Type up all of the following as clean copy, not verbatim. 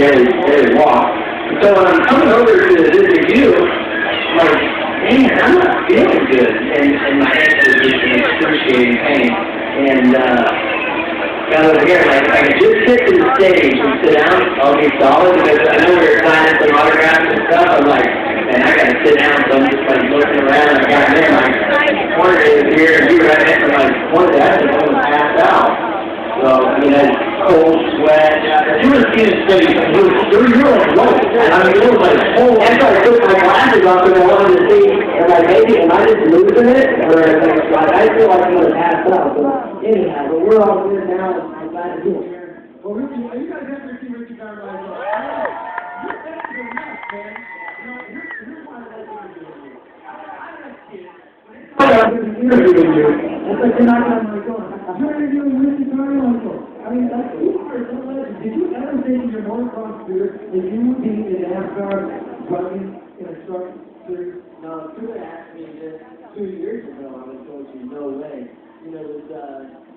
daily walk. And so when I'm coming over to this review, I'm like, man, I'm not feeling good. And my ankle is just in excruciating pain. And got over here, like, if I could just get to the stage and sit down, I'll be solid, because I know we were signing some autographs and stuff. I'm like, man, I gotta sit down, so I'm just like looking around, and I got in there, like, one day was here, and you were right next to me, like, one day I just almost passed out. So, you know, cold, sweat. You were seeing steady, you were like, whoa. I mean, it was like, oh, after I took my glasses off and I wanted to see, am I maybe, am I just losing it? Or, like, I feel like I'm going to pass out. So, anyhow, but we're all here now, and I'm glad to be here. Well, Richie, you guys have to see Richie Carmichael. You're better than that, man. You know, here's why I like what you're doing. I like kids. I'm interviewing you. That's like you're not on my phone. You're interviewing Richie Carmichael. I mean, that's you are so legend. Did you ever think in your motocross career that you would be in NASCAR driving in a truck series? No, if you would have asked me this 2 years ago, I would have told you no way. You know,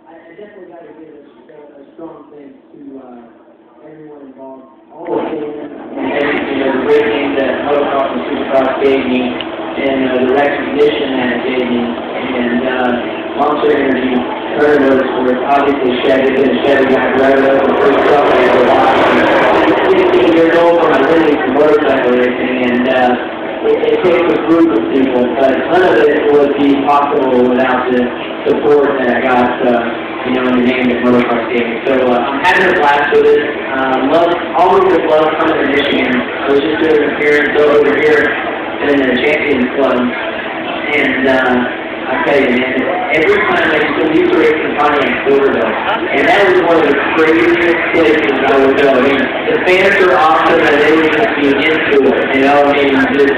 I definitely got to give a strong thanks to everyone involved. All the fans and everything, the great things that motocross and supercross gave me, and the recognition that it gave me, and Monster Energy, Turner Motorsports, obviously Chevy, and Chevy got right up the first truck I ever watched. 16 years old when I was into motorcycle racing, and it takes a group of people, but none of it would be possible without the support that I got, you know, in the name of motocross gaming. So I'm having a blast with it. Always have loved coming to Michigan. I was just doing an appearance over here in the Champions Club, and I tell you, man, every time I used to race in Pontiac Silverville, and that was one of the craziest places I would go. I mean, the fans are awesome, and they would just be into it, you know, I mean, just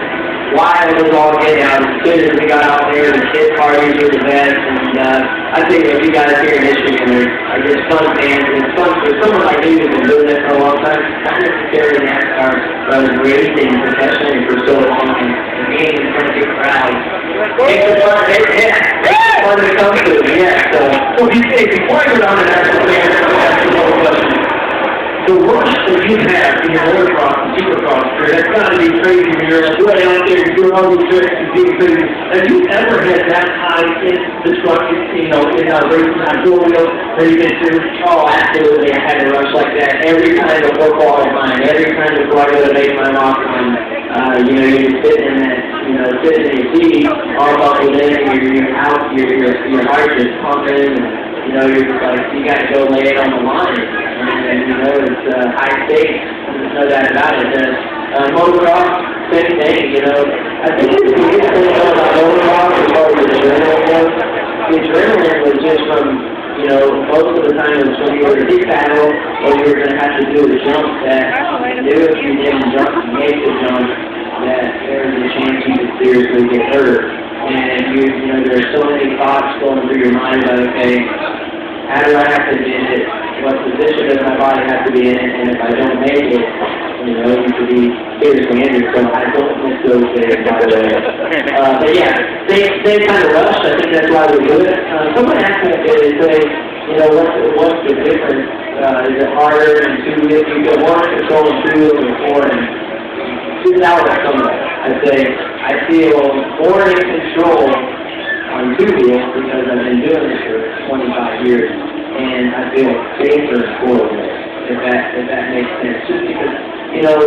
wild as all get out. As soon as we got out there, the kid parties were the best, and I think if you guys here in Michigan are just fun fans, and it's fun for someone like me who's been doing this for a long time, not necessarily NASCAR, but I was racing professionally for so long, and being in front of big crowds. Makes it fun, it's fun to come to, yeah, so before I go down to national fans, I'm going to ask you one question. The rush that you have in your motocross and supercross career, that's got to be crazy when you're like way out there, you're doing all these tricks and being crazy. Have you ever had that high in the truck, you know, in racing on four wheels, where you've been through, oh, absolutely, I had a rush like that every time before qualifying, every time before I go to make my mock run, you know, you're sitting in that, you know, sitting in your seat, all buckled in, you're out, your heart is pumping, and, you know, you're like, you got to go lay it on the line. And you know, it's high stakes, there's no doubt about it. Motocross, same thing, you know. I think the biggest thing about motocross as far as the adrenaline was, the adrenaline was just from, you know, most of the time it was when you were in a big battle, or you were going to have to do a jump that knew if you didn't jump, make the jump, that there was a chance you could seriously get hurt. And you know, there's so many thoughts going through your mind about, okay, how do I have to do it? What position does my body have to be in? And if I don't make it, you know, you could be seriously injured. So I don't miss those days, by the way. But yeah, same kind of rush. I think that's why we do it. Someone asked me if they say, you know, what's the difference? Is it harder and two wheels? You get one control and two wheels or four and 2 hours somewhere. I'd say I feel more in control on 2 wheels because I've been doing this for 25 years, and I feel safer in 4 wheels, if that makes sense. Just because, you know,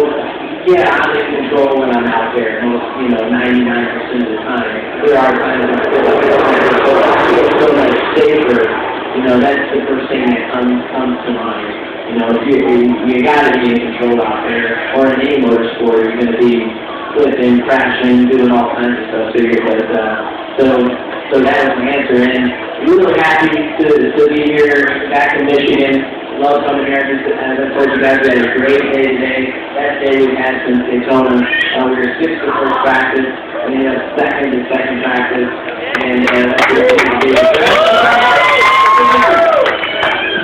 yeah, I'm in control when I'm out there, most, you know, 99% of the time. There are times when I feel like I feel so much safer. You know, that's the first thing that comes to mind. You know, you got to be in control out there, or in any motorsport, you're going to be flipping, crashing, doing all kinds of stuff. So that was my answer, and really happy to be here back in Michigan. Love coming here. Just as I told you guys, we had a great day today. Best day we've had since Daytona. We were 6th to first practice, and then 2nd to second practice, and that's what we did.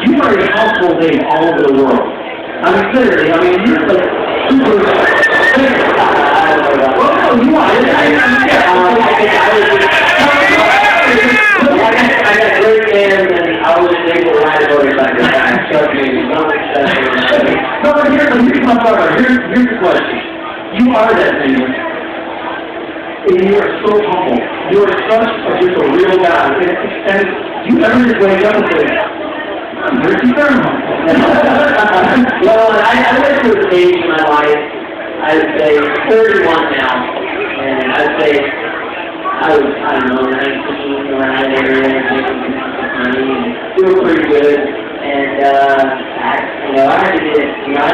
You are a household name all over the world. I mean, literally, I mean, you're like super. Well, no, you are. I got great fans, and I was able to ride a motorcycle. Trust me, it's not successful. No, but here's my are that man. And you are so humble. You are just a real guy. And you ever just wake up and say, I'm pretty thermal. Well, I went through a stage in my life, I'd say 31 now, and I'd say I don't know, 19 or around there, making money and doing pretty good. And, I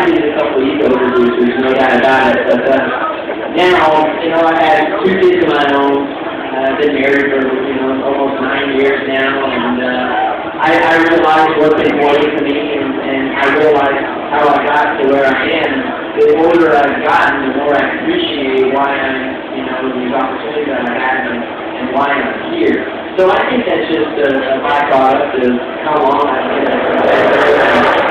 needed a couple of ego reducers, no doubt about it. But now, I have 2 kids of my own. I've been married for, almost 9 years now, and I realized what's important to me, and I realized how I got to where I am. The older I've gotten, the more I appreciate why I'm, these opportunities that I have and why I'm here. So I think that's just a byproduct of how long I've been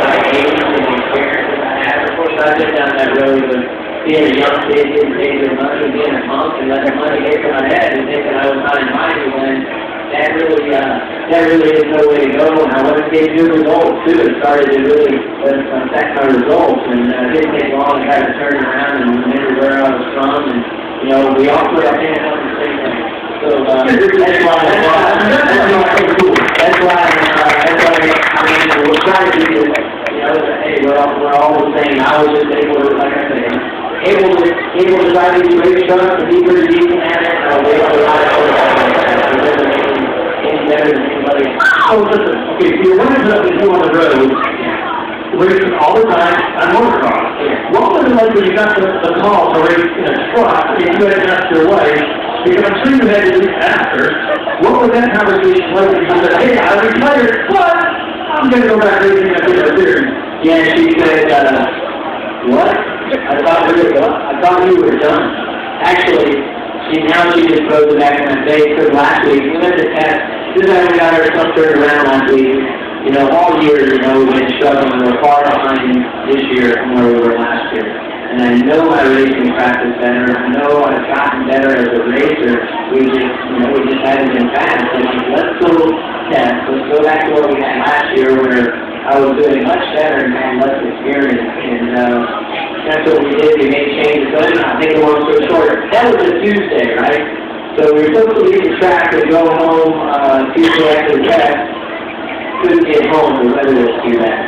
my age and the experiences I have. Of course, I've been down that road of being a young kid, getting paid good money, being a punk, and letting money get to my head and thinking I was high-minded when that really is no way to go. And I wasn't getting good results, too. It started to really affect my results, and it didn't take long. I had to turn around and remember where I was from, and, we all put our hands on the same thing. So, that's why we're trying to do this. Hey, we're all the same. I was just able to, like I said, able to drive these great trucks and be pretty decent at it. We have a lot of any better than anybody. Oh, listen, okay, so you're running up and you on the road, racing all the time on motocross. What was it like when you got the call to race in a truck and you had to ask your wife, because I'm sure you had to do after, what was that conversation like when you said, hey, I'm retired, but I'm going to go back racing at the series? Yeah, she said, what? I thought you were done. Actually, now she just throws it back in my face, because last week, we went to test. This time we got our stuff turned around last week. All year, we've been struggling. We're far behind this year from where we were last year. And I know my racing practice better. I know I've gotten better as a racer. We just haven't been fast. And let's go test. Let's go back to what we had last year, where I was doing much better and had less experience. And that's what we did. We made changes. So I think the long story short, that was a Tuesday, right? So we were supposed to leave the track and go home Tuesday after the test. Couldn't get home. The weather was too bad.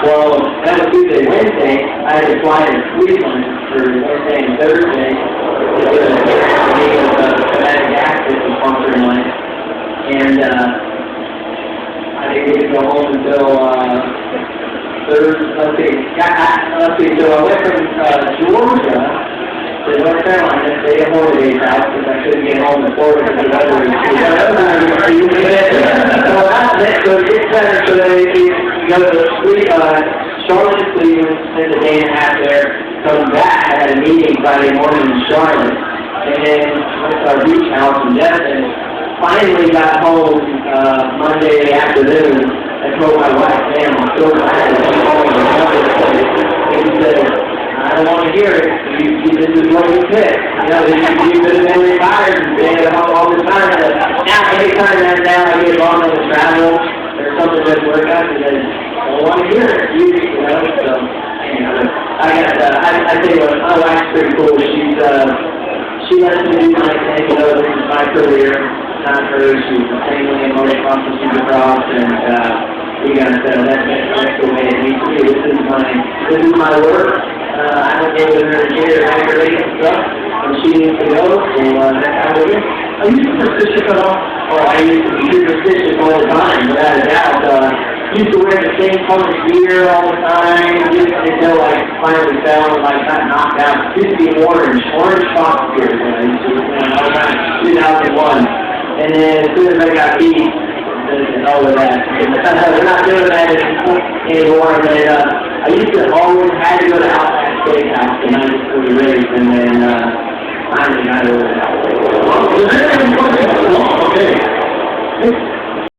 Well, that was Tuesday. Wednesday, I had to fly to Cleveland for Wednesday and Thursday to get a meeting with Savannah Gas Station sponsor of mine. And I didn't get to go home until Thursday. Let's see. So I went from Georgia to North Carolina, stayed at Holidays house because I couldn't get home before because the weather was too bad. So it gets better. So then you go to Charlotte, Cleveland, spend a day and a half there, come back. I had a meeting Friday morning in Charlotte, and then went to our beach house in Destin. Finally got home Monday afternoon. I told my wife, "Man, I'm so glad that she's home in another place." And she said, "I don't want to hear it. This is what you picked. You could have been retired and stayed at home all the time." Now, anytime I get on to travel or something doesn't work out, she says, "I don't want to hear it." So I tell you what, my wife's pretty cool. She lets me do my thing. This is my career. Not her. She's the same way in motocross and supercross, and we got to settle that. That's the way it needs to be. This is my work. I don't get with her to get her accolades and stuff, and she needs to go, so that's how we do. Are you superstitious at all? Oh, I used to be superstitious all the time, without a doubt. Used to wear the same color gear all the time, just until I finally fell and got knocked out. It used to be orange fox gear when I used to, when I was 2001. And then as soon as I got beat, all of that. We're not doing that anymore. But I used to always had to go to Outback Steakhouse the night before the race, and then finally got over that.